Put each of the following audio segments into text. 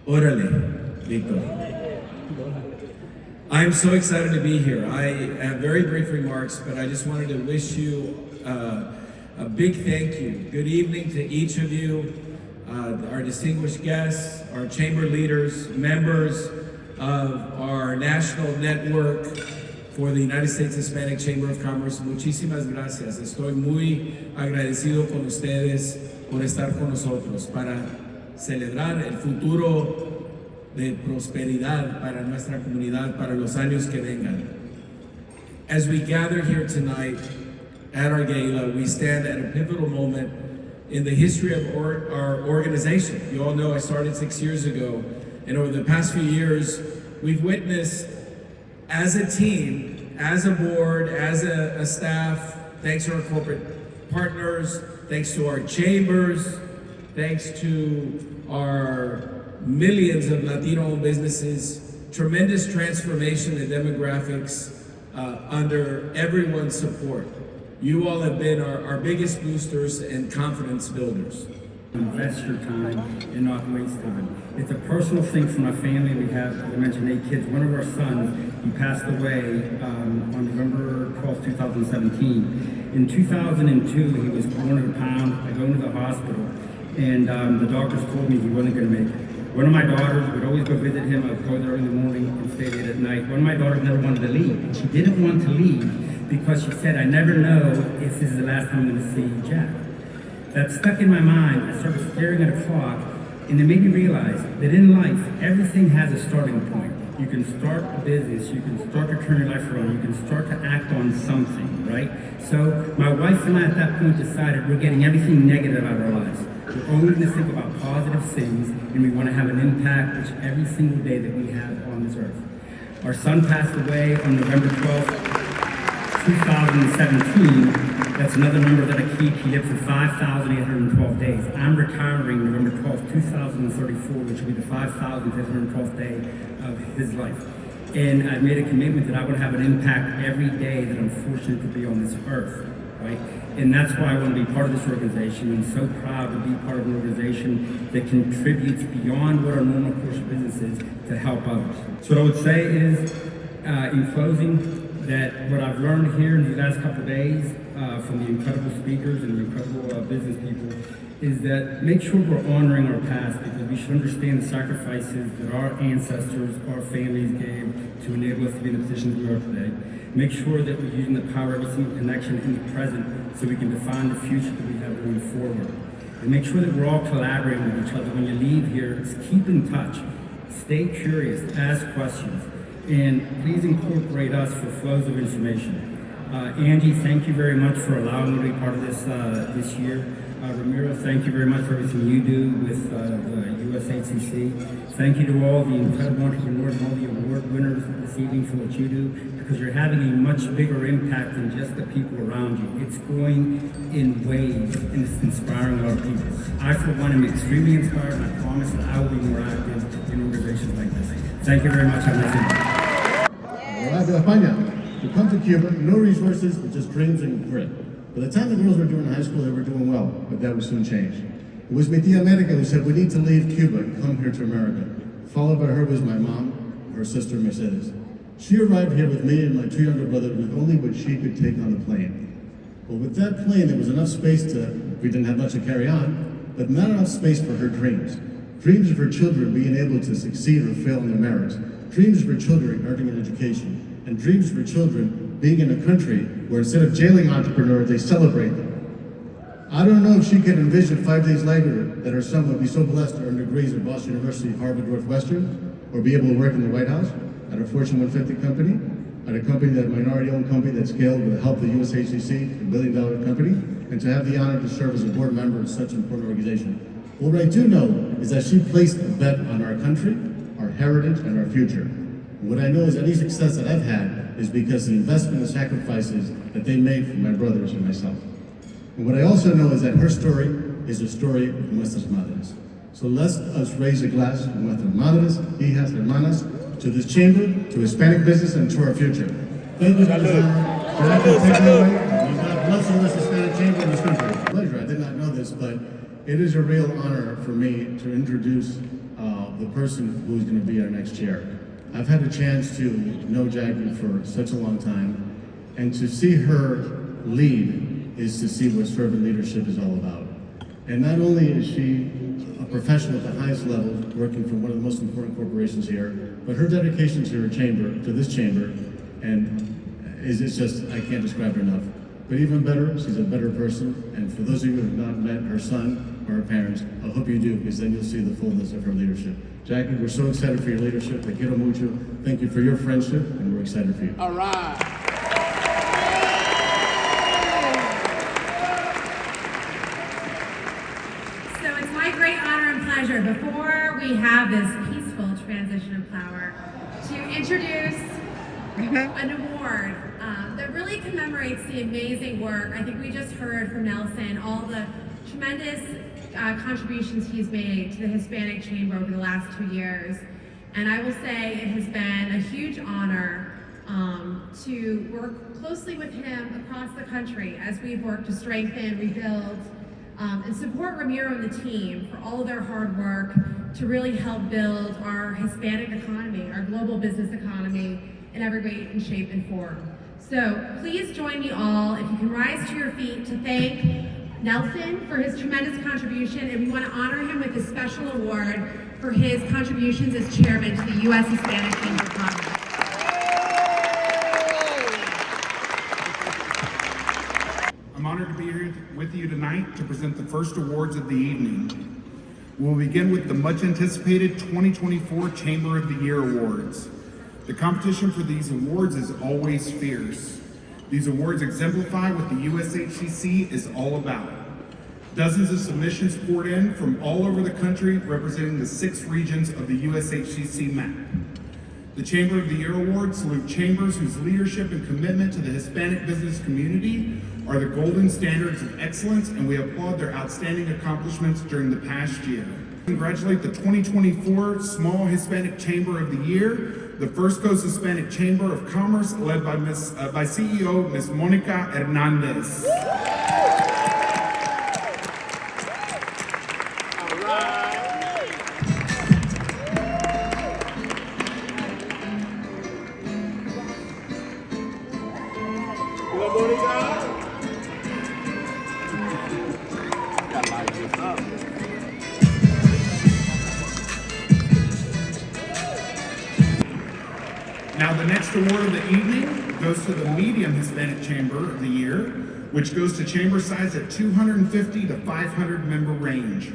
Órale, Victor. I'm so excited to be here. I have very brief remarks, but I just wanted to wish you a big thank you. Good evening to each of you, our distinguished guests, our chamber leaders, members of our national network for the United States Hispanic Chamber of Commerce. Muchísimas gracias. Estoy muy agradecido con ustedes por estar con nosotros para celebrar el futuro de prosperidad para nuestra comunidad, para los años que vengan. As we gather here tonight at our gala, we stand at a pivotal moment in the history of our organization. You all know I started 6 years ago, and over the past few years, we've witnessed as a team, as a board, as a staff, thanks to our corporate partners, thanks to our chambers, thanks to our millions of Latino-owned businesses, tremendous transformation in demographics under everyone's support. You all have been our biggest boosters and confidence builders. Invest your time and not waste it. It's a personal thing for my family. We have, as I mentioned, 8 kids. One of our sons, he passed away on November 12, 2017. In 2002, he was 400 pounds. I go into the hospital, and the doctors told me he wasn't going to make it. One of my daughters would always go visit him. I would go there in the morning and stay late at night. One of my daughters never wanted to leave. And she didn't want to leave because she said, I never know if this is the last time I'm going to see Jack. That stuck in my mind. I started staring at a clock, and it made me realize that in life, everything has a starting point. You can start a business, you can start to turn your life around, you can start to act on something, right? So my wife and I at that point decided we're getting everything negative out of our lives. We're only going to think about positive things, and we want to have an impact each every single day that we have on this earth. Our son passed away on November 12th, 2017. That's another number that I keep. He lived for 5,812 days. I'm retiring November 12th, 2034, which will be the 5,812th day of his life. And I've made a commitment that I would have an impact every day that I'm fortunate to be on this earth, right? And that's why I want to be part of this organization. I'm so proud to be part of an organization that contributes beyond what our normal course of business is to help others. So what I would say is, in closing, that what I've learned here in these last couple of days from the incredible speakers and the incredible business people is that make sure we're honoring our past, because we should understand the sacrifices that our ancestors, our families gave to enable us to be in the positions we are today. Make sure that we're using the power of every single connection in the present so we can define the future that we have going forward. And make sure that we're all collaborating with each other. When you leave here, keep in touch, stay curious, ask questions, and please incorporate us for flows of information. Angie, thank you very much for allowing me to be part of this this year. Ramiro, thank you very much for everything you do with the USHCC. Thank you to all the incredible entrepreneurs and all the award winners this evening for what you do, because you're having a much bigger impact than just the people around you. It's going in waves, and it's inspiring a lot of people. I, for one, am extremely inspired, and I promise that I will be more active in organizations like this. Thank you very much. Have a nice evening. To come to Cuba, no resources, but just dreams and grit. By the time the girls were doing high school, they were doing well, but that would soon change. It was mi tía America who said, we need to leave Cuba and come here to America. Followed by her was my mom, her sister Mercedes. She arrived here with me and my 2 younger brothers with only what she could take on the plane. Well, with that plane, there was enough space we didn't have much to carry on, but not enough space for her dreams. Dreams of her children being able to succeed or fail in their marriage. Dreams of her children earning an education. And dreams for children being in a country where instead of jailing entrepreneurs, they celebrate them. I don't know if she could envision 5 days later that her son would be so blessed to earn degrees at Boston University, Harvard, Northwestern, or be able to work in the White House at a Fortune 150 company, at a company, that minority-owned company that scaled with the help of the USHCC, a billion-dollar company, and to have the honor to serve as a board member of such an important organization. What I do know is that she placed a bet on our country, our heritage, and our future. What I know is any success that I've had is because of the investment and sacrifices that they made for my brothers and myself. And what I also know is that her story is a story of nuestras madres. So let us raise a glass to nuestras madres, hijas, hermanas, to this chamber, to Hispanic business, and to our future. Thank you for this honor. God bless the Hispanic chamber in this country. Pleasure. I did not know this, but it is a real honor for me to introduce the person who's going to be our next chair. I've had a chance to know Jackie for such a long time, and to see her lead is to see what servant leadership is all about. And not only is she a professional at the highest level, working for one of the most important corporations here, but her dedication to her chamber, to this chamber, and it's just, I can't describe her enough. But even better, she's a better person, and for those of you who have not met her son or her parents, I hope you do, because then you'll see the fullness of her leadership. Jackie, we're so excited for your leadership. Te quiero mucho. Thank you for your friendship, and we're excited for you. All right. So it's my great honor and pleasure, before we have this peaceful transition of power, to introduce an award that really commemorates the amazing work. I think we just heard from Nelson, all the tremendous contributions he's made to the Hispanic Chamber over the last 2 years. And I will say it has been a huge honor to work closely with him across the country as we've worked to strengthen, rebuild, and support Ramiro and the team for all of their hard work to really help build our Hispanic economy, our global business economy in every way and shape and form. So please join me all, if you can rise to your feet, to thank Nelson for his tremendous contribution, and we want to honor him with a special award for his contributions as chairman to the U.S. Hispanic Chamber of Commerce. I'm honored to be here with you tonight to present the first awards of the evening. We'll begin with the much anticipated 2024 Chamber of the Year Awards. The competition for these awards is always fierce. These awards exemplify what the USHCC is all about. Dozens of submissions poured in from all over the country, representing the 6 regions of the USHCC map. The Chamber of the Year Awards salute chambers whose leadership and commitment to the Hispanic business community are the golden standards of excellence, and we applaud their outstanding accomplishments during the past year. Congratulate the 2024 Small Hispanic Chamber of the Year, the First Coast Hispanic Chamber of Commerce, led by CEO Ms. Monica Hernandez. Now the next award of the evening goes to the Medium Hispanic Chamber of the Year, which goes to chamber size at 250 to 500 member range.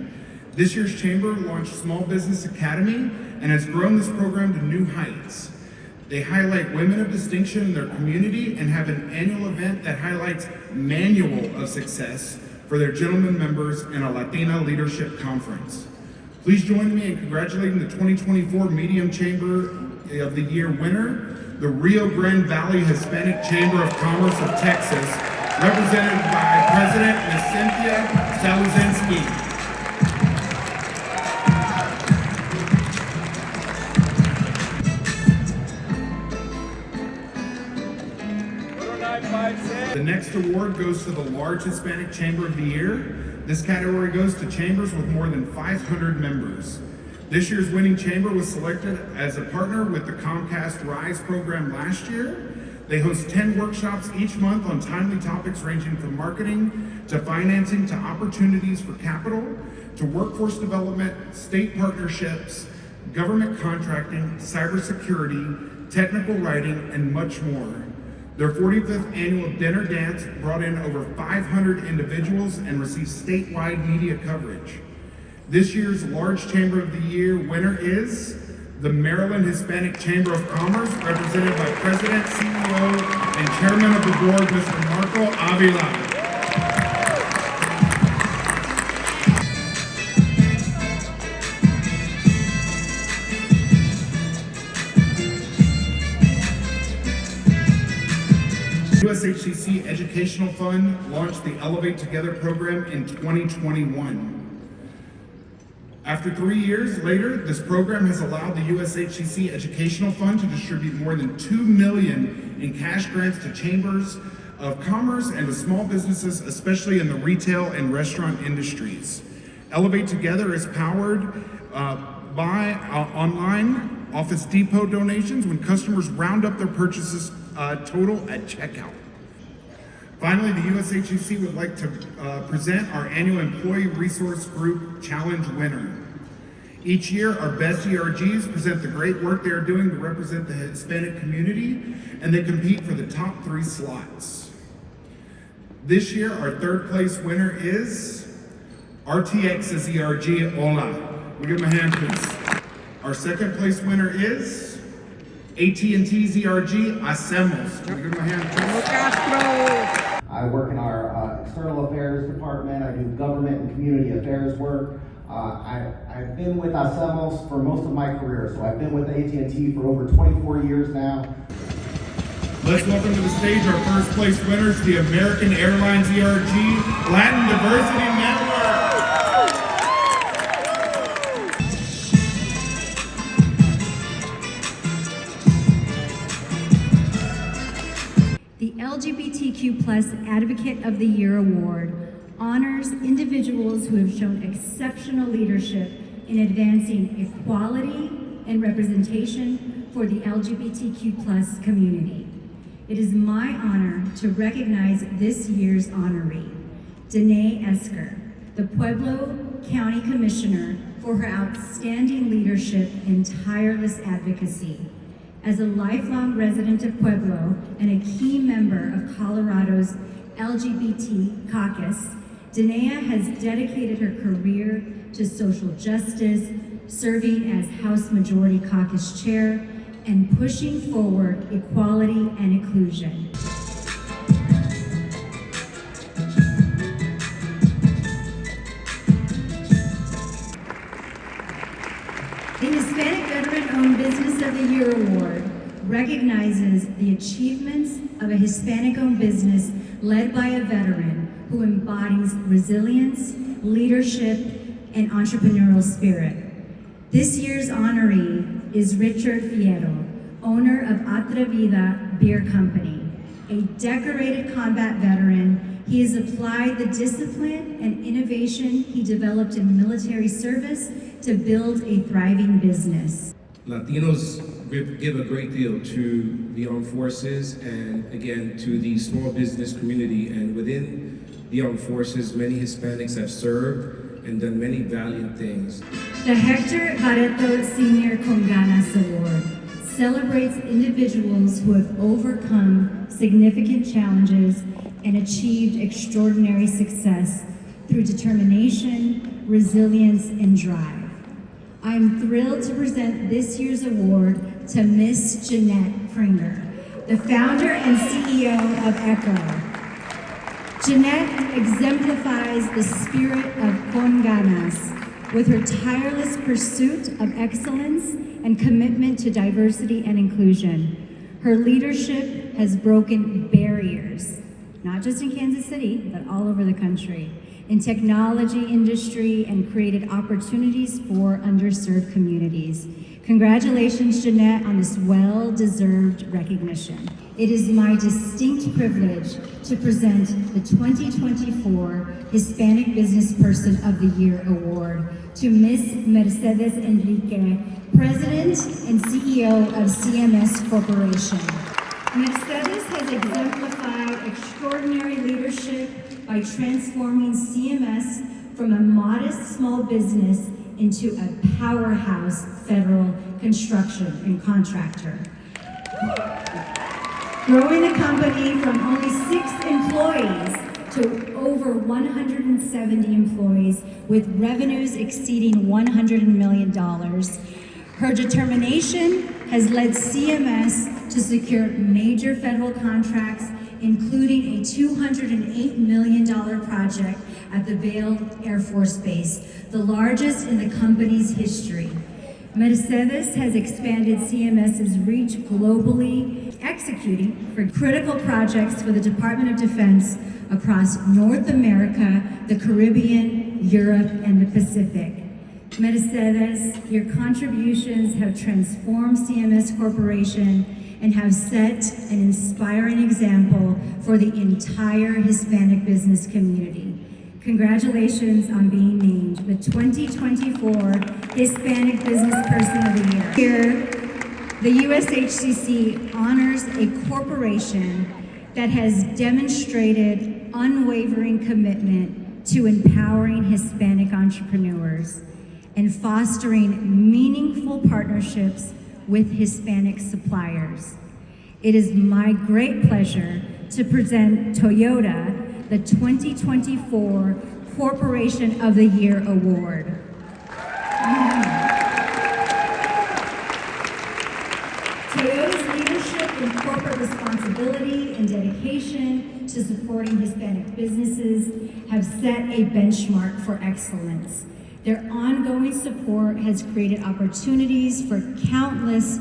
This year's chamber launched Small Business Academy and has grown this program to new heights. They highlight women of distinction in their community and have an annual event that highlights Manual of Success for their gentlemen members in a Latina Leadership Conference. Please join me in congratulating the 2024 Medium Chamber of the Year winner, the Rio Grande Valley Hispanic Chamber of Commerce of Texas, represented by President Ms. Cynthia Saluzinski. The next award goes to the Large Hispanic Chamber of the Year. This category goes to chambers with more than 500 members. This year's winning chamber was selected as a partner with the Comcast RISE program last year. They host 10 workshops each month on timely topics ranging from marketing to financing to opportunities for capital to workforce development, state partnerships, government contracting, cybersecurity, technical writing, and much more. Their 45th annual dinner dance brought in over 500 individuals and received statewide media coverage. This year's Large Chamber of the Year winner is the Maryland Hispanic Chamber of Commerce, represented by President, CEO, and Chairman of the Board, Mr. Marco Avila. USHCC Educational Fund launched the Elevate Together program in 2021. After 3 years later, this program has allowed the USHCC Educational Fund to distribute more than $2 million in cash grants to chambers of commerce and to small businesses, especially in the retail and restaurant industries. Elevate Together is powered buy online Office Depot donations when customers round up their purchases total at checkout. Finally, the USHCC would like to present our annual Employee Resource Group Challenge winner. Each year, our best ERGs present the great work they are doing to represent the Hispanic community, and they compete for the top 3 slots. This year, our 3rd place winner is RTX's ERG, Hola. We give them a hand, please. Our 2nd place winner is AT&T's ERG, Hacemos. We give them a hand, please. I work in our external affairs department. I do government and community affairs work. I've been with Hacemos for most of my career, so I've been with AT&T for over 24 years now. Let's welcome to the stage our 1st place winners, the American Airlines ERG Latin Diversity Network. The LGBTQ+ Advocate of the Year Award honors individuals who have shown exceptional leadership in advancing equality and representation for the LGBTQ+ community. It is my honor to recognize this year's honoree, Daneya Esgar, the Pueblo County Commissioner, for her outstanding leadership and tireless advocacy. As a lifelong resident of Pueblo and a key member of Colorado's LGBT caucus, Daneya has dedicated her career to social justice, serving as House Majority Caucus Chair, and pushing forward equality and inclusion. The Hispanic Veteran-Owned Business of the Year Award recognizes the achievements of a Hispanic-owned business led by a veteran who embodies resilience, leadership, and entrepreneurial spirit. This year's honoree is Richard Fierro, owner of Atrevida Beer Company. A decorated combat veteran, he has applied the discipline and innovation he developed in military service to build a thriving business. Latinos give a great deal to the armed forces and again to the small business community, and within the armed forces many Hispanics have served and done many valiant things. The Hector Barreto Senior Con Ganas Award celebrates individuals who have overcome significant challenges and achieved extraordinary success through determination, resilience, and drive. I'm thrilled to present this year's award to Miss Jeanette Prenger, the founder and CEO of Ecco. Jeanette exemplifies the spirit of Con Ganas with her tireless pursuit of excellence and commitment to diversity and inclusion. Her leadership has broken barriers, not just in Kansas City, but all over the country, in technology industry, and created opportunities for underserved communities. Congratulations, Jeanette, on this well-deserved recognition. It is my distinct privilege to present the 2024 Hispanic Businessperson of the Year Award to Miss Mercedes Enrique, President and CEO of CMS Corporation. Mercedes has exemplified extraordinary leadership by transforming CMS from a modest small business into a powerhouse federal construction and contractor. Growing the company from only 6 employees to over 170 employees with revenues exceeding $100 million. Her determination has led CMS to secure major federal contracts, including a $208 million project at the Vail Air Force Base, the largest in the company's history. Mercedes has expanded CMS's reach globally, executing for critical projects for the Department of Defense across North America, the Caribbean, Europe, and the Pacific. Mercedes, your contributions have transformed CMS Corporation and have set an inspiring example for the entire Hispanic business community. Congratulations on being named the 2024 Hispanic Businessperson of the Year. Here, the USHCC honors a corporation that has demonstrated unwavering commitment to empowering Hispanic entrepreneurs and fostering meaningful partnerships with Hispanic suppliers. It is my great pleasure to present Toyota the 2024 Corporation of the Year Award. Toyota's leadership in corporate responsibility and dedication to supporting Hispanic businesses have set a benchmark for excellence. Their ongoing support has created opportunities for countless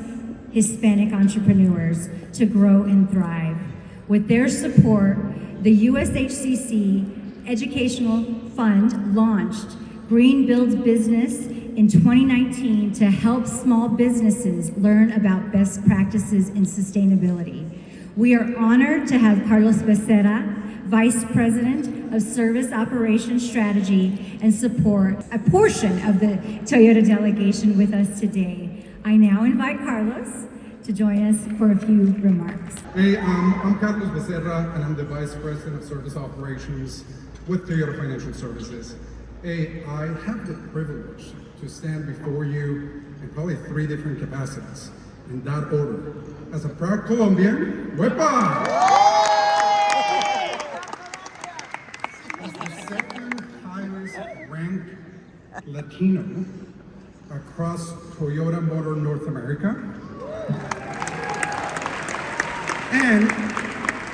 Hispanic entrepreneurs to grow and thrive. With their support, the USHCC Educational Fund launched Green Builds Business in 2019 to help small businesses learn about best practices in sustainability. We are honored to have Carlos Becerra, Vice President of Service Operations Strategy and Support, a portion of the Toyota delegation with us today. I now invite Carlos to join us for a few remarks. Hey, I'm Carlos Becerra, and I'm the Vice President of Service Operations with Toyota Financial Services. Hey, I have the privilege to stand before you in probably 3 different capacities, in that order. As a proud Colombian, ¡Wepa! As the second highest ranked Latino across Toyota Motor North America, and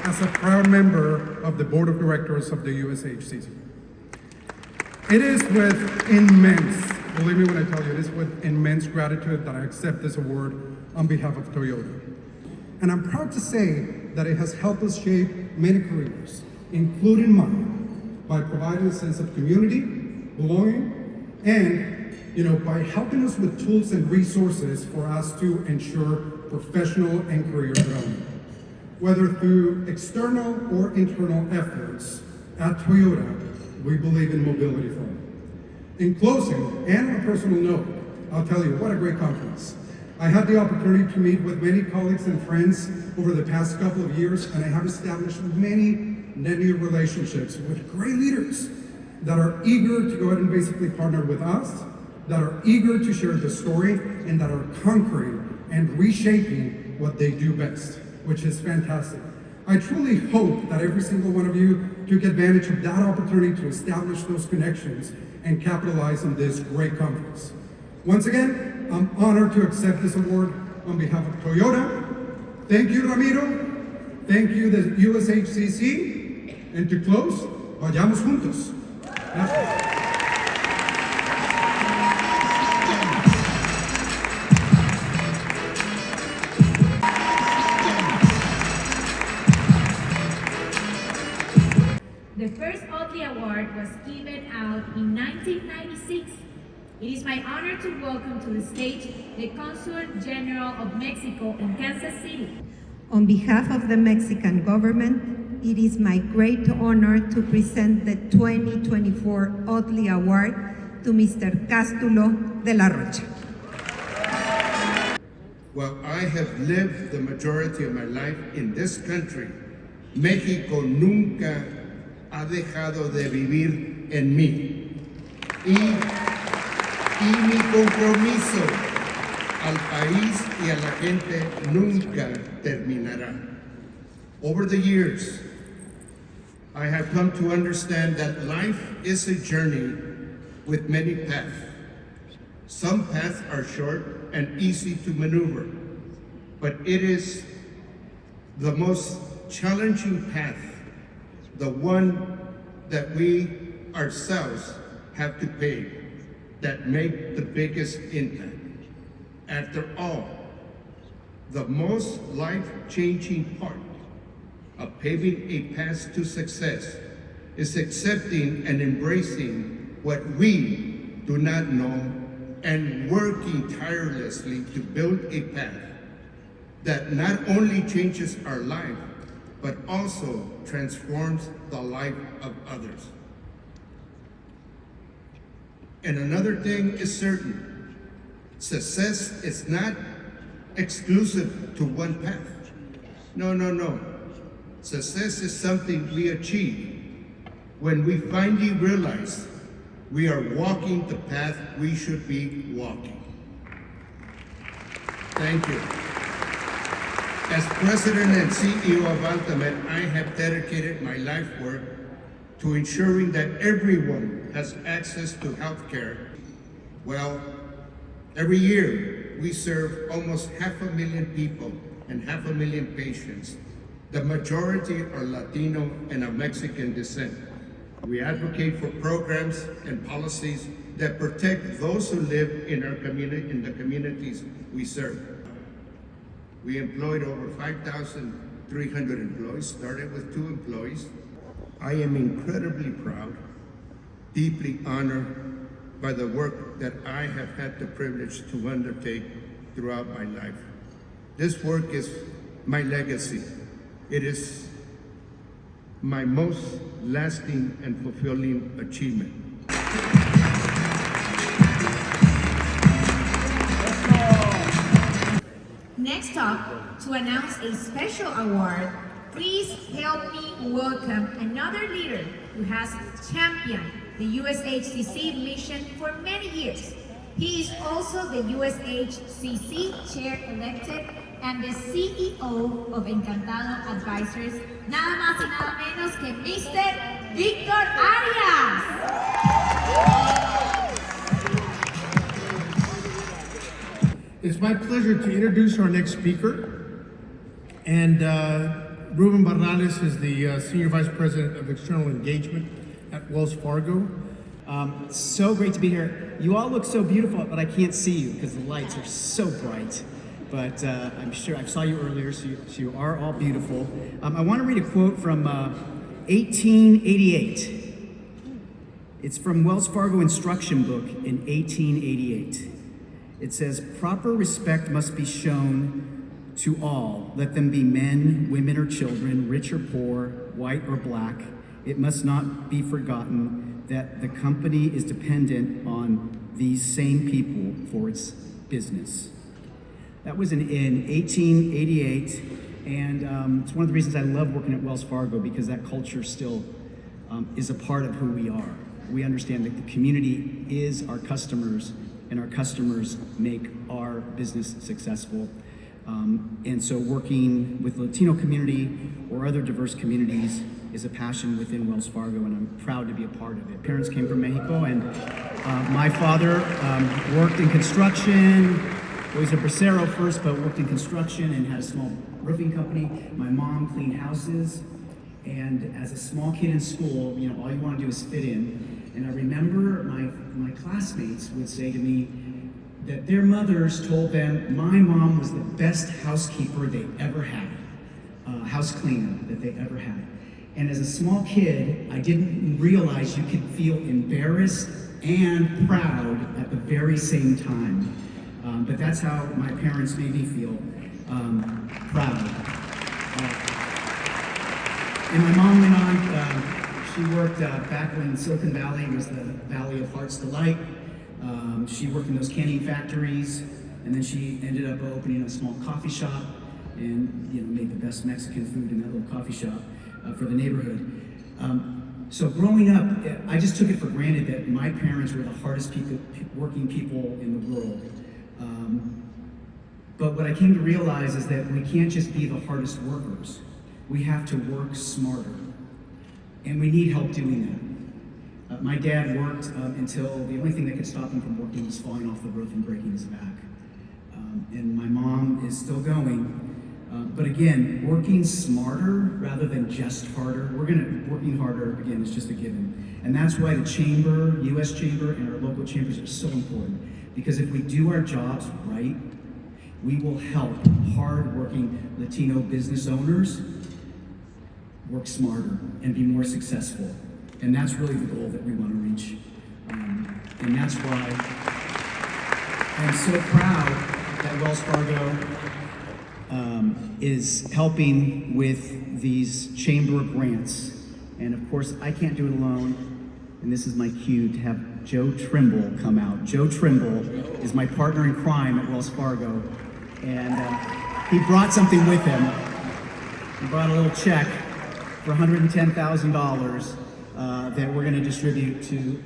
as a proud member of the Board of Directors of the USHCC. It is with immense, believe me when I tell you, it is with immense gratitude that I accept this award on behalf of Toyota. And I'm proud to say that it has helped us shape many careers, including mine, by providing a sense of community, belonging, and by helping us with tools and resources for us to ensure professional and career development. Whether through external or internal efforts, at Toyota, we believe in mobility for all. In closing, and on a personal note, I'll tell you, what a great conference. I had the opportunity to meet with many colleagues and friends over the past couple of years, and I have established many new relationships with great leaders that are eager to go ahead and basically partner with us, that are eager to share the story, and that are conquering and reshaping what they do best, which is fantastic. I truly hope that every single one of you took advantage of that opportunity to establish those connections and capitalize on this great conference. Once again, I'm honored to accept this award on behalf of Toyota. Thank you, Ramiro. Thank you, the USHCC. And to close, vayamos juntos. Gracias. The first OHTLI Award was given out in 1996. It is my honor to welcome to the stage the Consul General of Mexico in Kansas City. On behalf of the Mexican government, it is my great honor to present the 2024 OHTLI Award to Mr. CÁSTULO de la Rocha. While I have lived the majority of my life in this country, México nunca ha dejado de vivir en mí. Y mi compromiso al país y a la gente nunca terminará. Over the years, I have come to understand that life is a journey with many paths. Some paths are short and easy to maneuver, but it is the most challenging path, the one that we ourselves have to pave, that make the biggest impact. After all, the most life-changing part of paving a path to success is accepting and embracing what we do not know and working tirelessly to build a path that not only changes our life, but also transforms the life of others. And another thing is certain. Success is not exclusive to one path. No, no, no. Success is something we achieve when we finally realize we are walking the path we should be walking. Thank you. As President and CEO of Ultimate, I have dedicated my life work to ensuring that everyone has access to health care. Well, every year we serve almost 500,000 people and 500,000 patients. The majority are Latino and of Mexican descent. We advocate for programs and policies that protect those who live in our community, in the communities we serve. We employed over 5,300 employees, started with 2 employees. I am incredibly proud, deeply honored by the work that I have had the privilege to undertake throughout my life. This work is my legacy. It is my most lasting and fulfilling achievement. Next up, to announce a special award, please help me welcome another leader who has championed the USHCC mission for many years. He is also the USHCC chair elected and the CEO of Encantado Advisors, nada más y nada menos que Mr. Víctor Arias. It's my pleasure to introduce our next speaker. And Ruben Barrales is the Senior Vice President of External Engagement at Wells Fargo. So great to be here. You all look so beautiful, but I can't see you because the lights are so bright. But I'm sure I saw you earlier, so you are all beautiful. I want to read a quote from 1888. It's from Wells Fargo instruction book in 1888. It says, "Proper respect must be shown to all, let them be men, women, or children, rich or poor, white or black. It must not be forgotten that the company is dependent on these same people for its business." That was in 1888, and it's one of the reasons I love working at Wells Fargo, because that culture still is a part of who we are. We understand that the community is our customers, and our customers make our business successful. And so working with the Latino community or other diverse communities is a passion within Wells Fargo, and I'm proud to be a part of it. Parents came from Mexico, and my father worked in construction. He was a bracero first, but worked in construction and had a small roofing company. My mom cleaned houses, and as a small kid in school, you know, all you want to do is fit in. And I remember my classmates would say to me that their mothers told them my mom was the best housekeeper they ever had, house cleaner that they ever had. And as a small kid, I didn't realize you could feel embarrassed and proud at the very same time. But that's how my parents made me feel proud. And my mom went on, she worked back when Silicon Valley was the Valley of Heart's Delight. She worked in those canning factories, and then she ended up opening a small coffee shop and, you know, made the best Mexican food in that little coffee shop for the neighborhood. So growing up, I just took it for granted that my parents were the hardest working people in the world. But what I came to realize is that we can't just be the hardest workers. We have to work smarter. And we need help doing that. My dad worked until the only thing that could stop him from working was falling off the roof and breaking his back. And my mom is still going. But again, working smarter rather than just harder. Working harder, again, is just a given. And that's why the chamber, US Chamber, and our local chambers are so important. Because if we do our jobs right, we will help hard-working Latino business owners work smarter and be more successful. And that's really the goal that we want to reach. And that's why I'm so proud that Wells Fargo is helping with these chamber grants. And of course, I can't do it alone. And this is my cue to have Joe Trimble come out. Joe Trimble is my partner in crime at Wells Fargo, and he brought something with him. He brought a little check for $110,000 that we're going to distribute to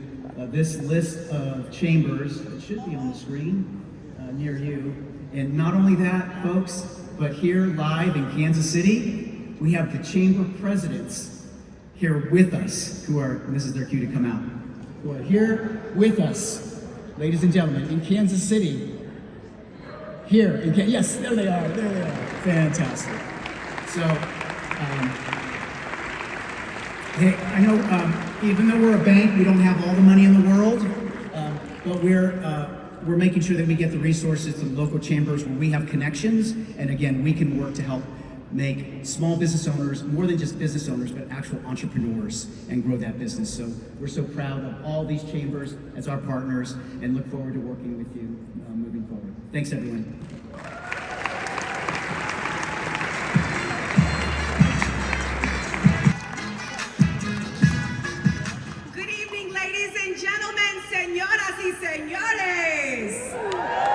this list of chambers. It should be on the screen near you. And not only that, folks, but here live in Kansas City, we have the chamber presidents here with us, who are, and this is their cue to come out, who are here with us, ladies and gentlemen, in Kansas City. Here in yes, there they are, fantastic. So, hey, I know even though we're a bank, we don't have all the money in the world, but we're making sure that we get the resources to the local chambers where we have connections, and again, we can work to help make small business owners, more than just business owners, but actual entrepreneurs, and grow that business. So we're so proud of all these chambers as our partners, and look forward to working with you moving forward. Thanks, everyone. Good evening, ladies and gentlemen, señoras y señores,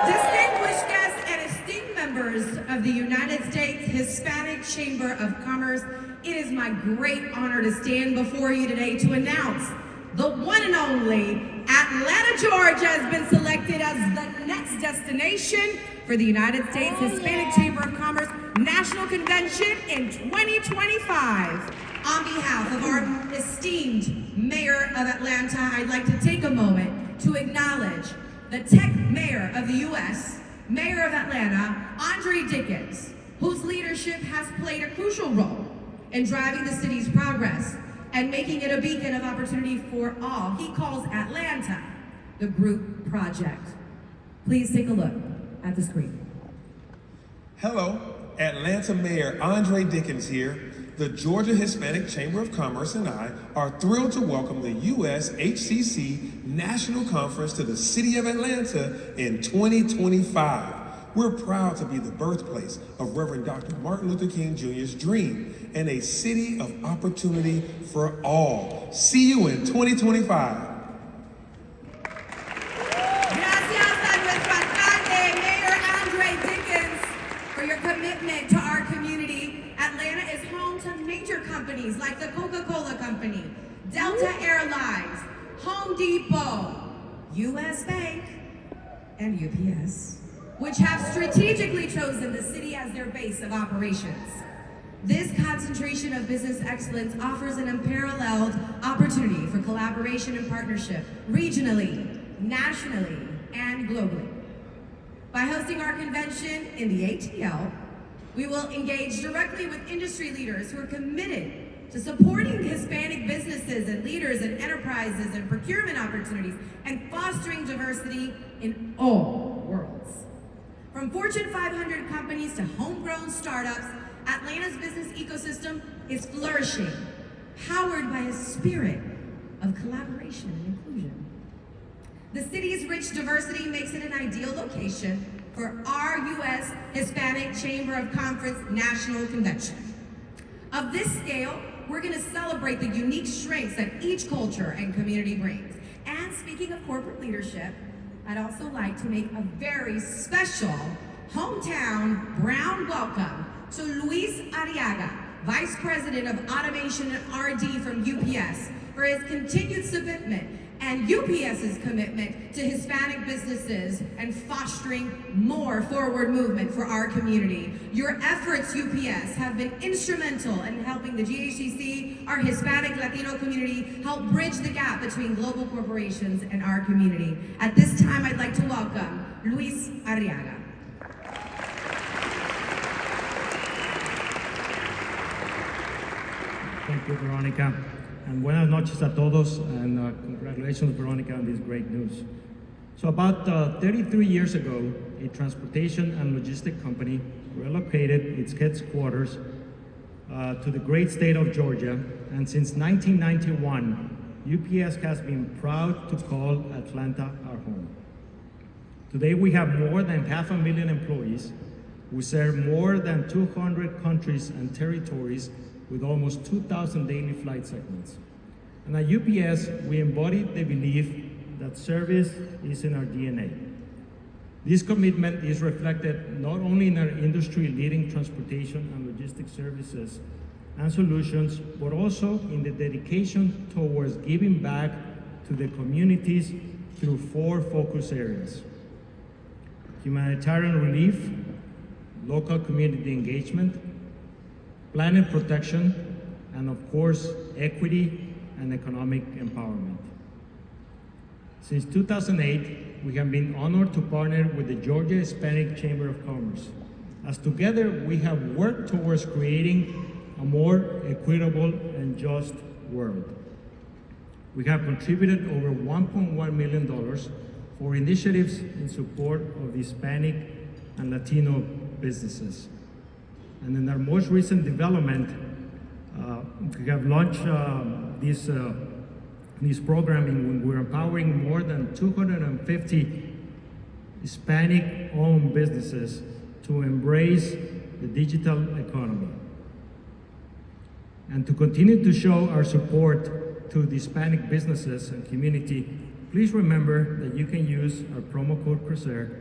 distinguished guests and esteemed members of the United States Hispanic Chamber of Commerce. It is my great honor to stand before you today to announce the one and only Atlanta, Georgia has been selected as the next destination for the United States Hispanic Chamber of Commerce National Convention in 2025. On behalf of our esteemed Mayor of Atlanta, I'd like to take a moment to acknowledge the tech mayor of the U.S., Mayor of Atlanta, Andre Dickens, whose leadership has played a crucial role in driving the city's progress and making it a beacon of opportunity for all. He calls Atlanta the Group Project. Please take a look at the screen. Hello, Atlanta Mayor Andre Dickens here. The Georgia Hispanic Chamber of Commerce and I are thrilled to welcome the USHCC National Conference to the city of Atlanta in 2025. We're proud to be the birthplace of Reverend Dr. Martin Luther King Jr.'s dream and a city of opportunity for all. See you in 2025. Commitment to our community. Atlanta is home to major companies like the Coca-Cola Company, Delta Airlines, Home Depot, US Bank, and UPS, which have strategically chosen the city as their base of operations. This concentration of business excellence offers an unparalleled opportunity for collaboration and partnership regionally, nationally, and globally. By hosting our convention in the ATL, we will engage directly with industry leaders who are committed to supporting Hispanic businesses and leaders and enterprises and procurement opportunities and fostering diversity in all worlds. From Fortune 500 companies to homegrown startups, Atlanta's business ecosystem is flourishing, powered by a spirit of collaboration and inclusion. The city's rich diversity makes it an ideal location for our U.S. Hispanic Chamber of Commerce National Convention. Of this scale, we're going to celebrate the unique strengths that each culture and community brings. And speaking of corporate leadership, I'd also like to make a very special hometown brown welcome to Luis Arriaga, Vice President of Automation and RD from UPS, for his continued commitment and UPS's commitment to Hispanic businesses and fostering more forward movement for our community. Your efforts, UPS, have been instrumental in helping the GHCC, our Hispanic Latino community, help bridge the gap between global corporations and our community. At this time, I'd like to welcome Luis Arriaga. Thank you, Veronica. And buenas noches a todos, and congratulations, Veronica, on this great news. So about 33 years ago, a transportation and logistic company relocated its headquarters to the great state of Georgia, and since 1991, UPS has been proud to call Atlanta our home. Today we have more than 500,000 employees who serve more than 200 countries and territories with almost 2,000 daily flight segments. And at UPS, we embody the belief that service is in our DNA. This commitment is reflected not only in our industry-leading transportation and logistics services and solutions, but also in the dedication towards giving back to the communities through 4 focus areas: humanitarian relief, local community engagement, planet protection, and of course, equity and economic empowerment. Since 2008, we have been honored to partner with the Georgia Hispanic Chamber of Commerce, as together we have worked towards creating a more equitable and just world. We have contributed over $1.1 million for initiatives in support of the Hispanic and Latino businesses. And in our most recent development, we have launched this programming when we're empowering more than 250 Hispanic-owned businesses to embrace the digital economy. And to continue to show our support to the Hispanic businesses and community, please remember that you can use our promo code CRUZER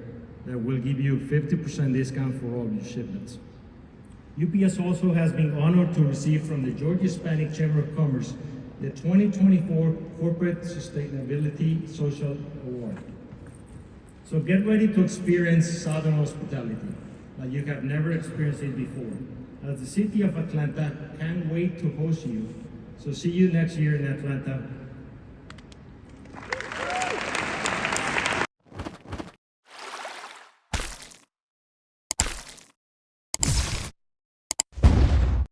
that will give you 50% discount for all your shipments. UPS also has been honored to receive from the Georgia Hispanic Chamber of Commerce the 2024 Corporate Sustainability Social Award. So get ready to experience Southern hospitality like you have never experienced it before, as the city of Atlanta can't wait to host you. So see you next year in Atlanta